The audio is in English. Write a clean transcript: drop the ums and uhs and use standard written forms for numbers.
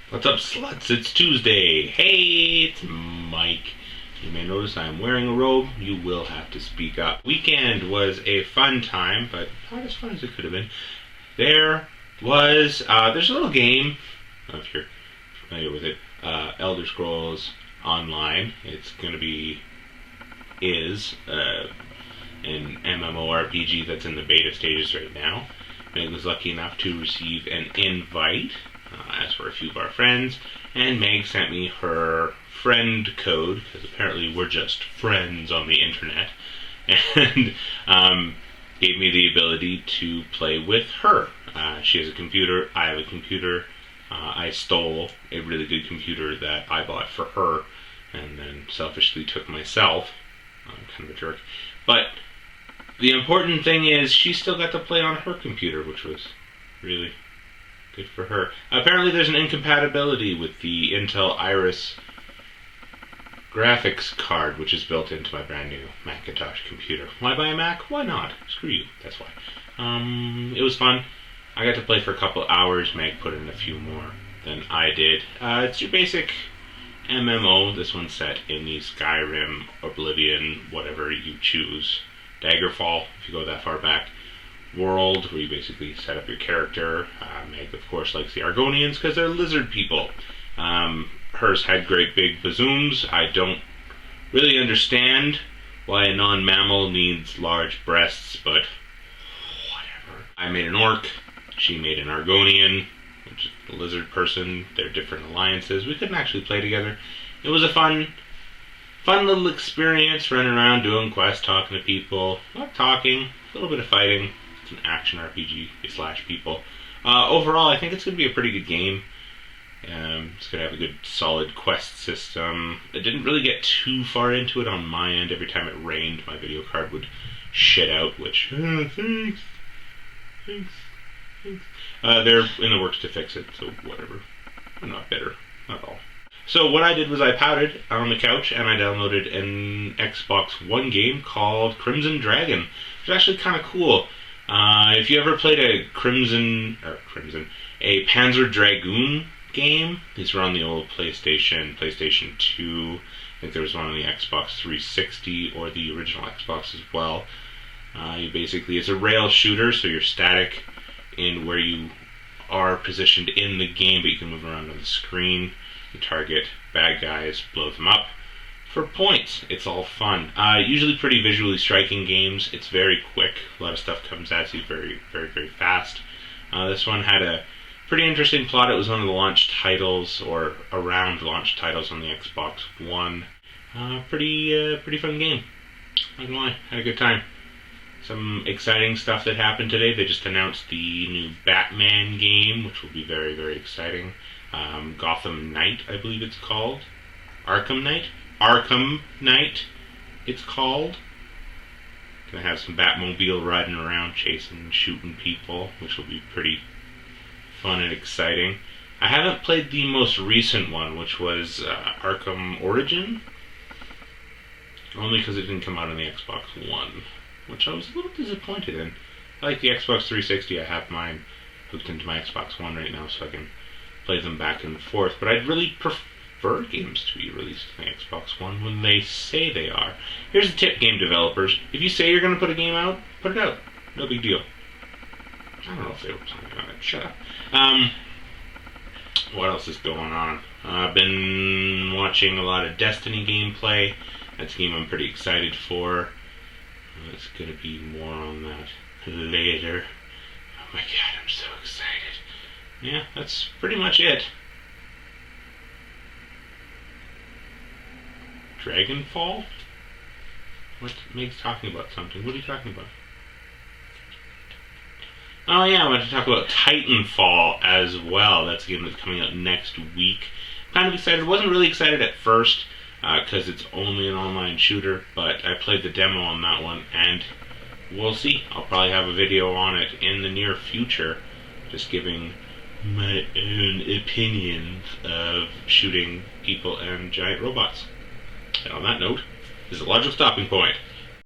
What's up, sluts? It's Tuesday. Hey, it's Mike. You may notice I'm wearing a robe. You will have to speak up. Weekend was a fun time, but not as fun as it could have been. There's a little game, I don't know if you're familiar with it, Elder Scrolls Online. It's going to be, an MMORPG that's in the beta stages right now. Meg was lucky enough to receive an invite, as for a few of our friends, and Meg sent me her friend code, because apparently we're just friends on the internet, and gave me the ability to play with her. She has a computer, I have a computer. I stole a really good computer that I bought for her, and then selfishly took myself. I'm kind of a jerk. But the important thing is she still got to play on her computer, which was really good for her. Apparently there's an incompatibility with the Intel Iris graphics card, which is built into my brand new Macintosh computer. Why buy a Mac? Why not? Screw you. That's why. It was fun. I got to play for a couple hours. Meg put in a few more than I did. It's your basic MMO. This one's set in the Skyrim, Oblivion, whatever you choose, Daggerfall, if you go that far back, world, where you basically set up your character. Meg, of course, likes the Argonians because they're lizard people. Hers had great big bazooms. I don't really understand why a non-mammal needs large breasts, but whatever. I made an orc. She made an Argonian, which is a lizard person. They're different alliances. We couldn't actually play together. It was a fun little experience, running around doing quests, talking to people. Not talking, a little bit of fighting. It's an action RPG slash people. Overall, I think it's going to be a pretty good game. It's going to have a good solid quest system. I didn't really get too far into it on my end. Every time it rained, my video card would shit out, which, thanks. They're in the works to fix it, so whatever. I'm not bitter, not at all. So what I did was I pouted on the couch and I downloaded an Xbox One game called Crimson Dragon, which is actually kind of cool. If you ever played a a Panzer Dragoon game, these were on the old PlayStation 2. I think there was one on the Xbox 360 or the original Xbox as well. It's a rail shooter, so you're static in where you are positioned in the game, but you can move around on the screen. You target bad guys, blow them up for points. It's all fun. Usually pretty visually striking games. It's very quick. A lot of stuff comes at you very, very, very fast. This one had a pretty interesting plot. It was one of the launch titles, or around launch titles on the Xbox One. Pretty fun game. Not gonna lie, had a good time. Some exciting stuff that happened today. They just announced the new Batman game, which will be very, very exciting. Gotham Knight, I believe it's called. Arkham Knight, it's called. Gonna have some Batmobile riding around, chasing and shooting people, which will be pretty fun and exciting. I haven't played the most recent one, which was Arkham Origin, only because it didn't come out on the Xbox One, which I was a little disappointed in. I like the Xbox 360. I have mine hooked into my Xbox One right now, so I can play them back and forth. But I'd really prefer games to be released on the Xbox One when they say they are. Here's a tip, game developers. If you say you're going to put a game out, put it out. No big deal. I don't know if they were planning on it. Shut up. What else is going on? I've been watching a lot of Destiny gameplay. That's a game I'm pretty excited for. There's going to be more on that later. Oh my god, I'm so excited. Yeah, that's pretty much it. Dragonfall? What? Meg's talking about something. What are you talking about? Oh yeah, I want to talk about Titanfall as well. That's a game that's coming out next week. Kind of excited. Wasn't really excited at first because it's only an online shooter, but I played the demo on that one, and we'll see. I'll probably have a video on it in the near future, just giving my own opinions of shooting people and giant robots. And on that note, this is a logical stopping point.